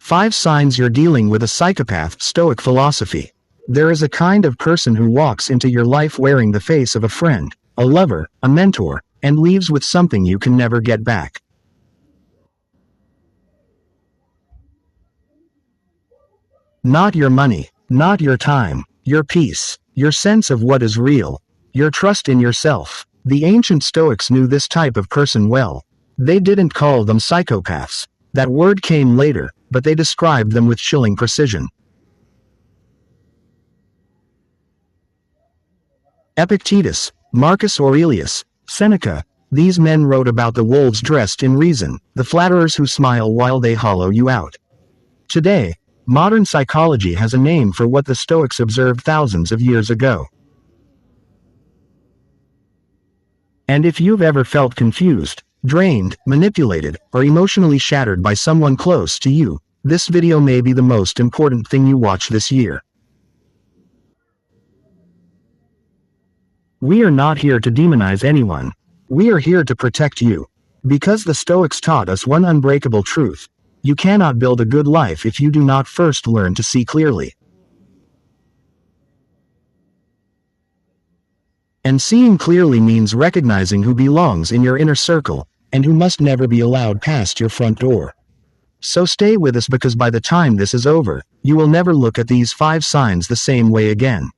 5 signs you're dealing with a psychopath. Stoic philosophy. There is a kind of person who walks into your life wearing the face of a friend, a lover, a mentor, and leaves with something you can never get back. Not your money, not your time, your peace, your sense of what is real, your trust in yourself. The ancient Stoics knew this type of person well. They didn't call them psychopaths. That word came later, but they described them with chilling precision. Epictetus, Marcus Aurelius, Seneca. These men wrote about the wolves dressed in reason, the flatterers who smile while they hollow you out. Today, modern psychology has a name for what the Stoics observed thousands of years ago. And if you've ever felt confused, drained, manipulated, or emotionally shattered by someone close to you, this video may be the most important thing you watch this year. We are not here to demonize anyone. We are here to protect you. Because the Stoics taught us one unbreakable truth: you cannot build a good life if you do not first learn to see clearly. And seeing clearly means recognizing who belongs in your inner circle, and who must never be allowed past your front door. So stay with us, because by the time this is over, you will never look at these 5 signs the same way again.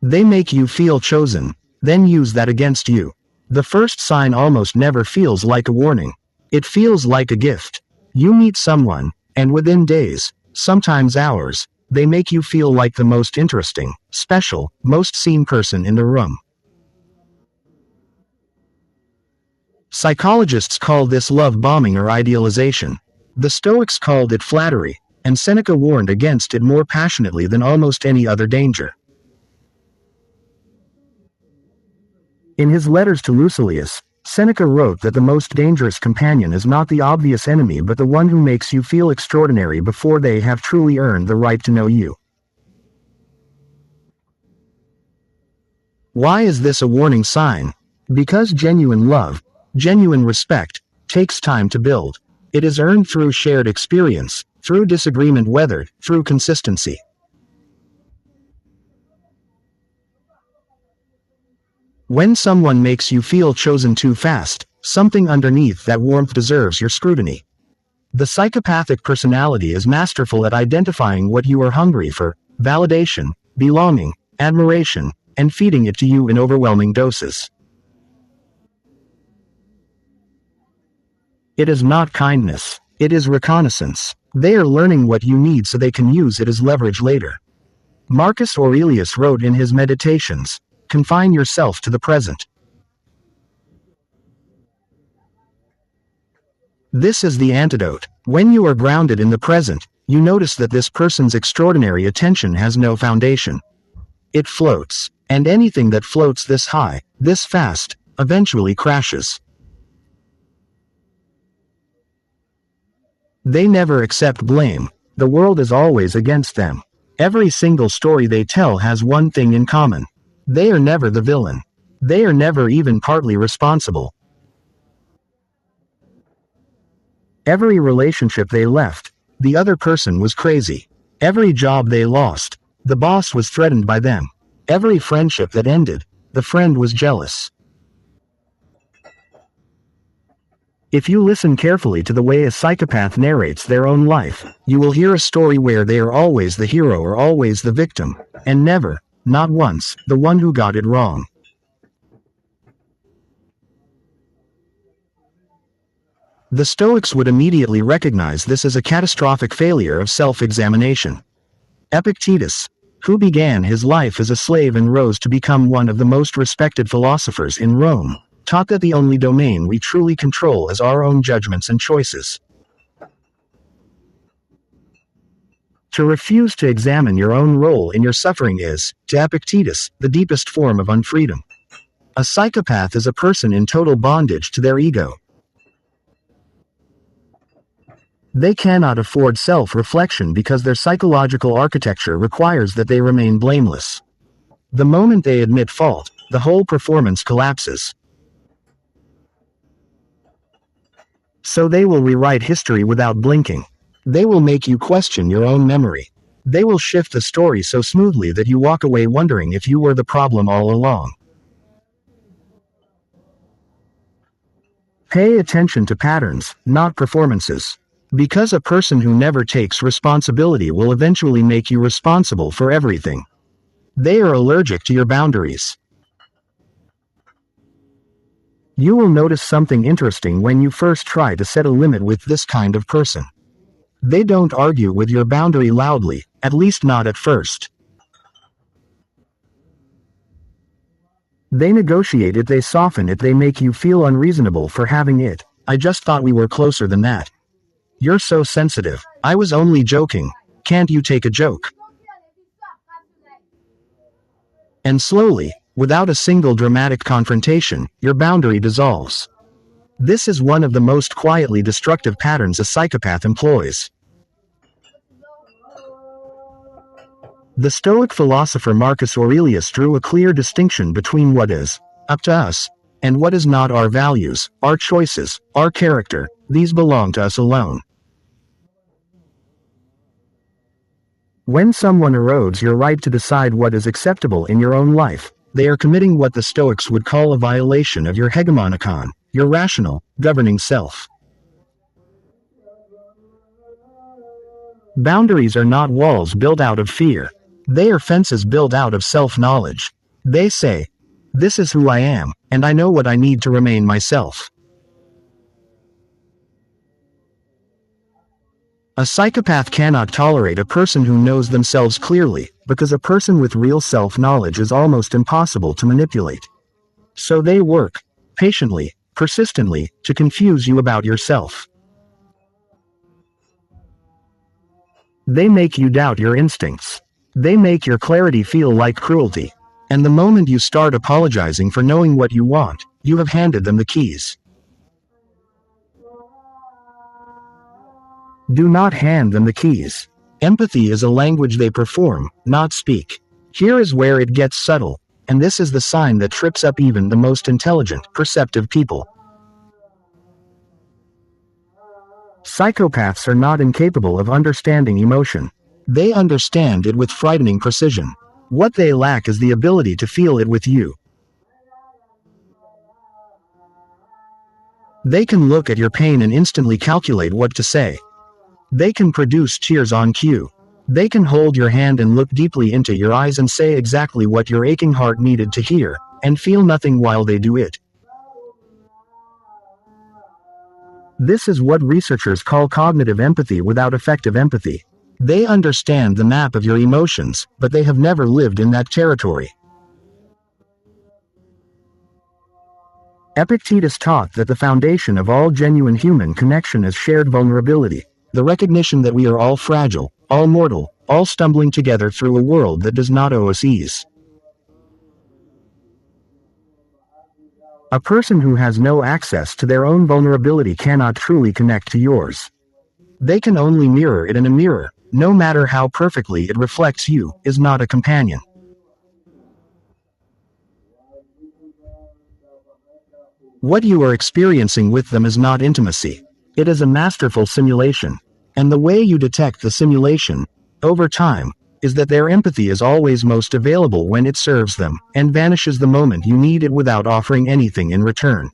They make you feel chosen, then use that against you. The first sign almost never feels like a warning. It feels like a gift. You meet someone, and within days, sometimes hours, they make you feel like the most interesting, special, most seen person in the room. Psychologists call this love bombing or idealization. The Stoics called it flattery, and Seneca warned against it more passionately than almost any other danger. In his letters to Lucilius, Seneca wrote that the most dangerous companion is not the obvious enemy but the one who makes you feel extraordinary before they have truly earned the right to know you. Why is this a warning sign? Because genuine love, genuine respect, takes time to build. It is earned through shared experience, through disagreement weathered, through consistency. When someone makes you feel chosen too fast, something underneath that warmth deserves your scrutiny. The psychopathic personality is masterful at identifying what you are hungry for: validation, belonging, admiration, and feeding it to you in overwhelming doses. It is not kindness, it is reconnaissance. They are learning what you need so they can use it as leverage later. Marcus Aurelius wrote in his Meditations, "Confine yourself to the present." This is the antidote. When you are grounded in the present, you notice that this person's extraordinary attention has no foundation. It floats, and anything that floats this high, this fast, eventually crashes. They never accept blame. The world is always against them. Every single story they tell has one thing in common: they are never the villain. They are never even partly responsible. Every relationship they left, the other person was crazy. Every job they lost, the boss was threatened by them. Every friendship that ended, the friend was jealous. If you listen carefully to the way a psychopath narrates their own life, you will hear a story where they are always the hero or always the victim, and never, not once, the one who got it wrong. The Stoics would immediately recognize this as a catastrophic failure of self-examination. Epictetus, who began his life as a slave and rose to become one of the most respected philosophers in Rome, taught that the only domain we truly control is our own judgments and choices. To refuse to examine your own role in your suffering is, to Epictetus, the deepest form of unfreedom. A psychopath is a person in total bondage to their ego. They cannot afford self-reflection because their psychological architecture requires that they remain blameless. The moment they admit fault, the whole performance collapses. So they will rewrite history without blinking. They will make you question your own memory. They will shift the story so smoothly that you walk away wondering if you were the problem all along. Pay attention to patterns, not performances. Because a person who never takes responsibility will eventually make you responsible for everything. They are allergic to your boundaries. You will notice something interesting when you first try to set a limit with this kind of person. They don't argue with your boundary loudly, at least not at first. They negotiate it, they soften it, they make you feel unreasonable for having it. I just thought we were closer than that. You're so sensitive. I was only joking. Can't you take a joke? And slowly, without a single dramatic confrontation, your boundary dissolves. This is one of the most quietly destructive patterns a psychopath employs. The Stoic philosopher Marcus Aurelius drew a clear distinction between what is up to us and what is not. Our values, our choices, our character, these belong to us alone. When someone erodes your right to decide what is acceptable in your own life, they are committing what the Stoics would call a violation of your hegemonikon, your rational, governing self. Boundaries are not walls built out of fear. They are fences built out of self-knowledge. They say, "This is who I am, and I know what I need to remain myself." A psychopath cannot tolerate a person who knows themselves clearly, because a person with real self-knowledge is almost impossible to manipulate. So they work, patiently, persistently, to confuse you about yourself. They make you doubt your instincts. They make your clarity feel like cruelty. And the moment you start apologizing for knowing what you want, you have handed them the keys. Do not hand them the keys. Empathy is a language they perform, not speak. Here is where it gets subtle, and this is the sign that trips up even the most intelligent, perceptive people. Psychopaths are not incapable of understanding emotion. They understand it with frightening precision. What they lack is the ability to feel it with you. They can look at your pain and instantly calculate what to say. They can produce tears on cue. They can hold your hand and look deeply into your eyes and say exactly what your aching heart needed to hear, and feel nothing while they do it. This is what researchers call cognitive empathy without effective empathy. They understand the map of your emotions, but they have never lived in that territory. Epictetus taught that the foundation of all genuine human connection is shared vulnerability, the recognition that we are all fragile, all mortal, all stumbling together through a world that does not owe us ease. A person who has no access to their own vulnerability cannot truly connect to yours. They can only mirror it, in a mirror, no matter how perfectly it reflects you, is not a companion. What you are experiencing with them is not intimacy. It is a masterful simulation. And the way you detect the simulation, over time, is that their empathy is always most available when it serves them, and vanishes the moment you need it without offering anything in return.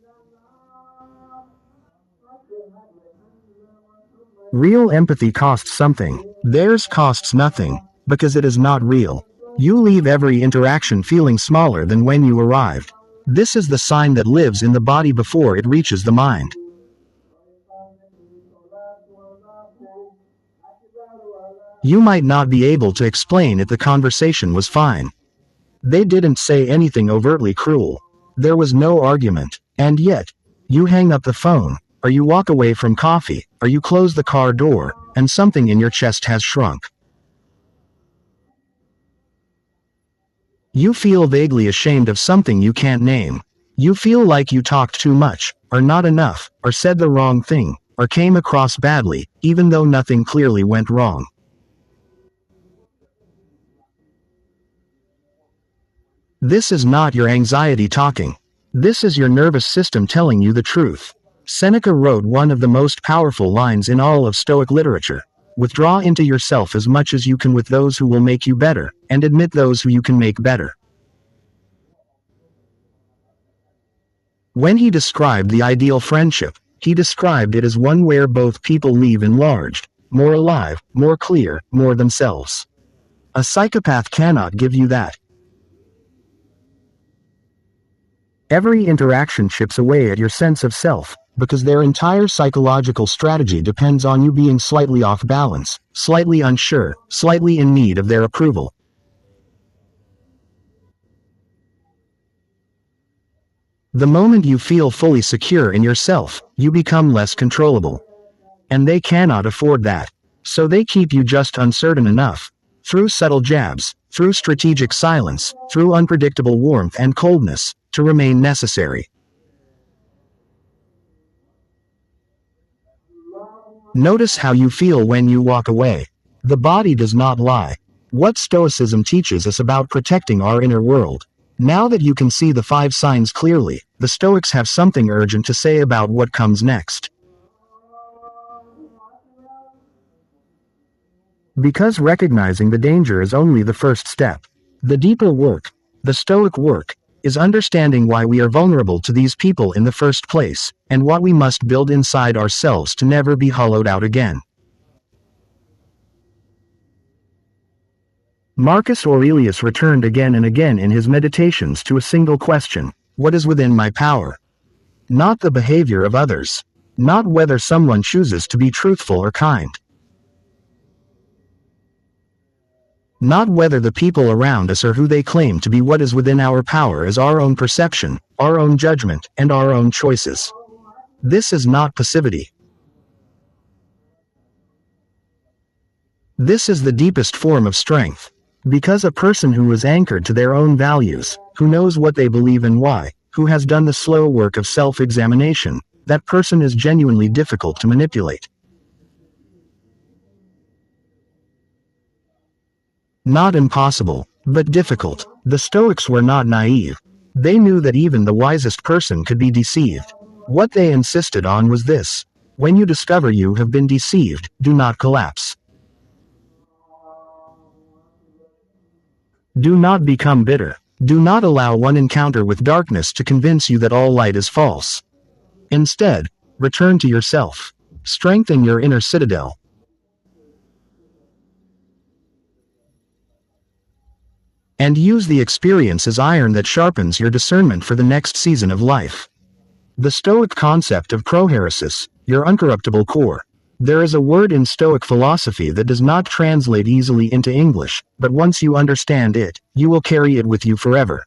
Real empathy costs something. Theirs costs nothing, because it is not real. You leave every interaction feeling smaller than when you arrived. This is the sign that lives in the body before it reaches the mind. You might not be able to explain it. The conversation was fine. They didn't say anything overtly cruel. There was no argument. And yet, you hang up the phone, or you walk away from coffee, or you close the car door, and something in your chest has shrunk. You feel vaguely ashamed of something you can't name. You feel like you talked too much, or not enough, or said the wrong thing, or came across badly, even though nothing clearly went wrong. This is not your anxiety talking. This is your nervous system telling you the truth. Seneca wrote one of the most powerful lines in all of Stoic literature. Withdraw into yourself as much as you can with those who will make you better, and admit those who you can make better. When he described the ideal friendship, he described it as one where both people leave enlarged, more alive, more clear, more themselves. A psychopath cannot give you that. Every interaction chips away at your sense of self, because their entire psychological strategy depends on you being slightly off balance, slightly unsure, slightly in need of their approval. The moment you feel fully secure in yourself, you become less controllable. And they cannot afford that. So they keep you just uncertain enough, through subtle jabs, through strategic silence, through unpredictable warmth and coldness, to remain necessary. Notice how you feel when you walk away. The body does not lie. What Stoicism teaches us about protecting our inner world. Now that you can see the 5 signs clearly, the Stoics have something urgent to say about what comes next. Because recognizing the danger is only the first step. The deeper work, the Stoic work, is understanding why we are vulnerable to these people in the first place, and what we must build inside ourselves to never be hollowed out again. Marcus Aurelius returned again and again in his meditations to a single question: what is within my power? Not the behavior of others. Not whether someone chooses to be truthful or kind. Not whether the people around us are who they claim to be. What is within our power is our own perception, our own judgment, and our own choices. This is not passivity. This is the deepest form of strength. Because a person who is anchored to their own values, who knows what they believe and why, who has done the slow work of self-examination, that person is genuinely difficult to manipulate. Not impossible, but difficult. The Stoics were not naive. They knew that even the wisest person could be deceived. What they insisted on was this: when you discover you have been deceived, do not collapse. Do not become bitter. Do not allow one encounter with darkness to convince you that all light is false. Instead, return to yourself. Strengthen your inner citadel. And use the experience as iron that sharpens your discernment for the next season of life. The Stoic concept of prohairesis, your uncorruptible core. There is a word in Stoic philosophy that does not translate easily into English, but once you understand it, you will carry it with you forever.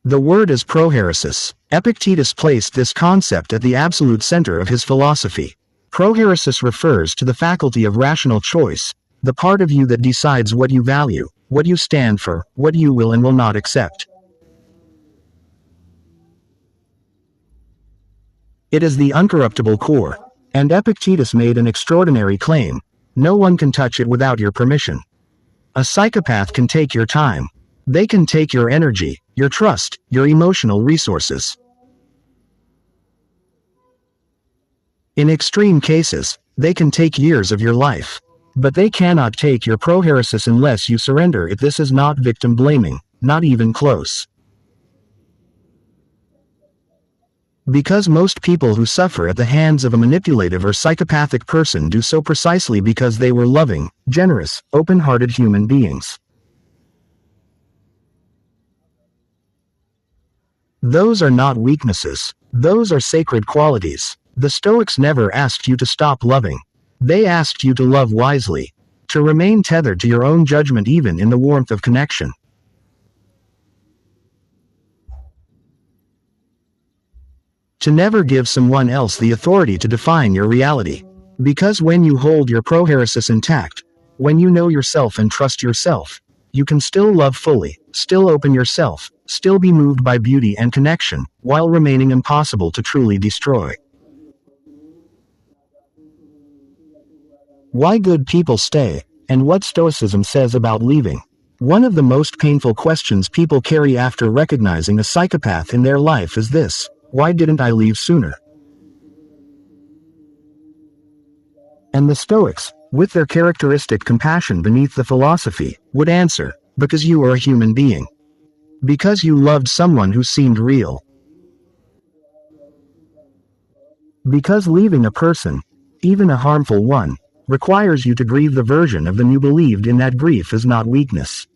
The word is prohairesis. Epictetus placed this concept at the absolute center of his philosophy. Prohairesis refers to the faculty of rational choice, the part of you that decides what you value, what you stand for, what you will and will not accept. It is the uncorruptible core, and Epictetus made an extraordinary claim: no one can touch it without your permission. A psychopath can take your time. They can take your energy, your trust, your emotional resources. In extreme cases, they can take years of your life. But they cannot take your prohairesis unless you surrender it. This is not victim blaming, not even close. Because most people who suffer at the hands of a manipulative or psychopathic person do so precisely because they were loving, generous, open-hearted human beings. Those are not weaknesses. Those are sacred qualities. The Stoics never asked you to stop loving. They asked you to love wisely, to remain tethered to your own judgment even in the warmth of connection. To never give someone else the authority to define your reality. Because when you hold your prohairesis intact, when you know yourself and trust yourself, you can still love fully, still open yourself, still be moved by beauty and connection, while remaining impossible to truly destroy. Why good people stay, and what Stoicism says about leaving. One of the most painful questions people carry after recognizing a psychopath in their life is this: why didn't I leave sooner? And the Stoics, with their characteristic compassion beneath the philosophy, would answer, because you are a human being. Because you loved someone who seemed real. Because leaving a person, even a harmful one, requires you to grieve the version of them you believed in. That grief is not weakness.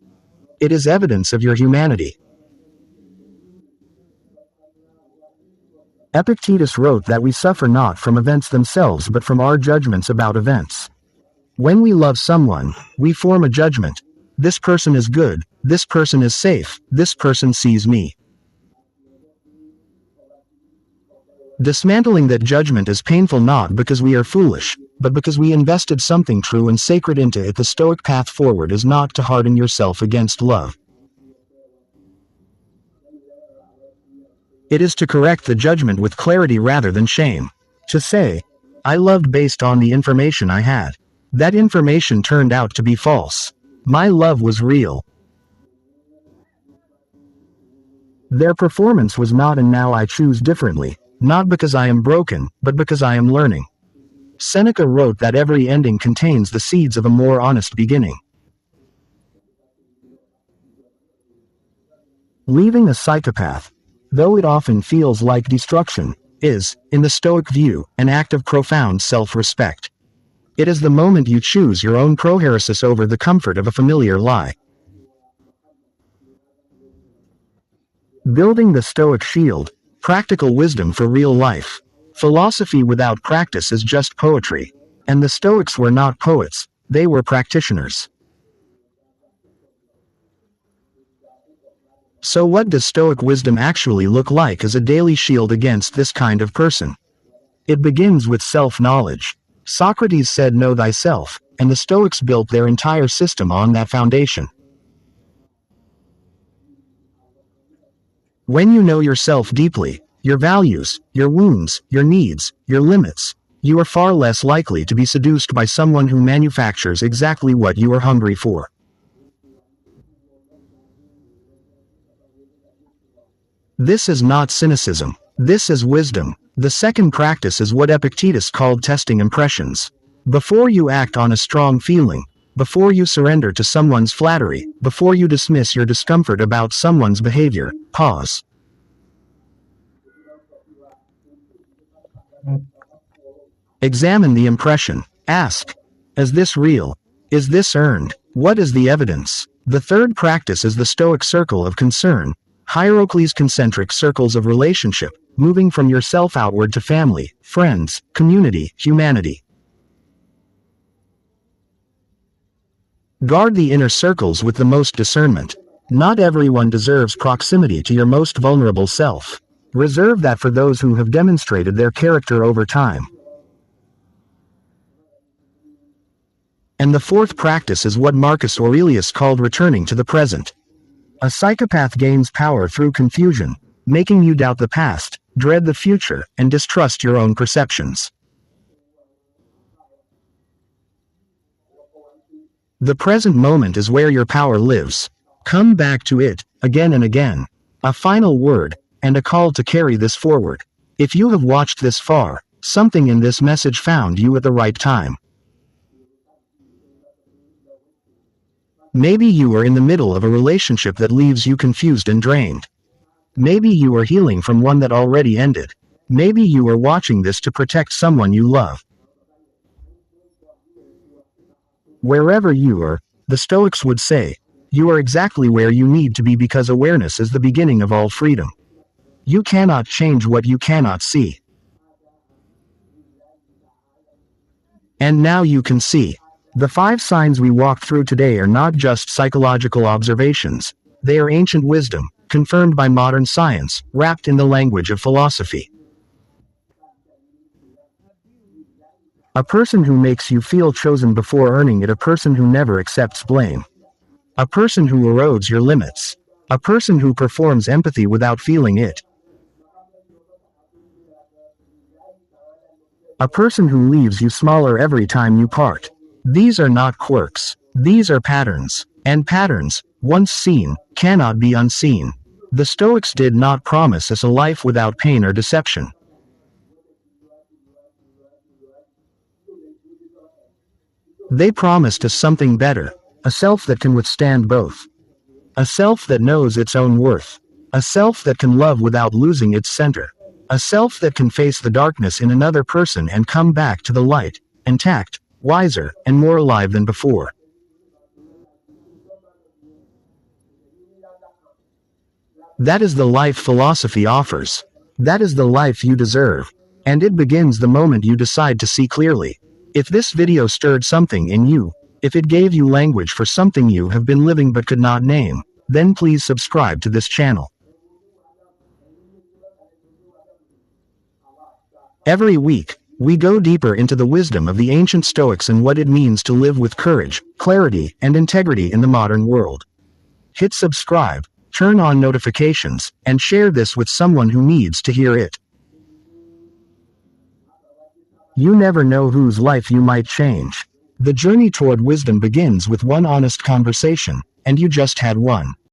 It is evidence of your humanity. Epictetus wrote that we suffer not from events themselves but from our judgments about events. When we love someone, we form a judgment. This person is good, this person is safe, this person sees me. Dismantling that judgment is painful not because we are foolish, but because we invested something true and sacred into it. The Stoic path forward is not to harden yourself against love. It is to correct the judgment with clarity rather than shame. To say, I loved based on the information I had. That information turned out to be false. My love was real. Their performance was not, and now I choose differently, not because I am broken, but because I am learning. Seneca wrote that every ending contains the seeds of a more honest beginning. Leaving a psychopath, though it often feels like destruction, is, in the Stoic view, an act of profound self-respect. It is the moment you choose your own prohairesis over the comfort of a familiar lie. Building the Stoic shield, practical wisdom for real life. Philosophy without practice is just poetry. And the Stoics were not poets, they were practitioners. So what does Stoic wisdom actually look like as a daily shield against this kind of person? It begins with self-knowledge. Socrates said know thyself, and the Stoics built their entire system on that foundation. When you know yourself deeply, your values, your wounds, your needs, your limits, you are far less likely to be seduced by someone who manufactures exactly what you are hungry for. This is not cynicism. This is wisdom. The second practice is what Epictetus called testing impressions. Before you act on a strong feeling, before you surrender to someone's flattery, before you dismiss your discomfort about someone's behavior, pause. Examine the impression. Ask, is this real? Is this earned? What is the evidence? The third practice is the Stoic circle of concern. Hierocles' concentric circles of relationship, moving from yourself outward to family, friends, community, humanity. Guard the inner circles with the most discernment. Not everyone deserves proximity to your most vulnerable self. Reserve that for those who have demonstrated their character over time. And the fourth practice is what Marcus Aurelius called returning to the present. A psychopath gains power through confusion, making you doubt the past, dread the future, and distrust your own perceptions. The present moment is where your power lives. Come back to it, again and again. A final word, and a call to carry this forward. If you have watched this far, something in this message found you at the right time. Maybe you are in the middle of a relationship that leaves you confused and drained. Maybe you are healing from one that already ended. Maybe you are watching this to protect someone you love. Wherever you are, the Stoics would say, you are exactly where you need to be because awareness is the beginning of all freedom. You cannot change what you cannot see. And now you can see. The 5 signs we walked through today are not just psychological observations. They are ancient wisdom, confirmed by modern science, wrapped in the language of philosophy. A person who makes you feel chosen before earning it. A person who never accepts blame. A person who erodes your limits. A person who performs empathy without feeling it. A person who leaves you smaller every time you part. These are not quirks. These are patterns. And patterns, once seen, cannot be unseen. The Stoics did not promise us a life without pain or deception. They promised us something better, a self that can withstand both. A self that knows its own worth. A self that can love without losing its center. A self that can face the darkness in another person and come back to the light, intact, wiser, and more alive than before. That is the life philosophy offers. That is the life you deserve. And it begins the moment you decide to see clearly. If this video stirred something in you, if it gave you language for something you have been living but could not name, then please subscribe to this channel. Every week, we go deeper into the wisdom of the ancient Stoics and what it means to live with courage, clarity, and integrity in the modern world. Hit subscribe, turn on notifications, and share this with someone who needs to hear it. You never know whose life you might change. The journey toward wisdom begins with one honest conversation, and you just had one.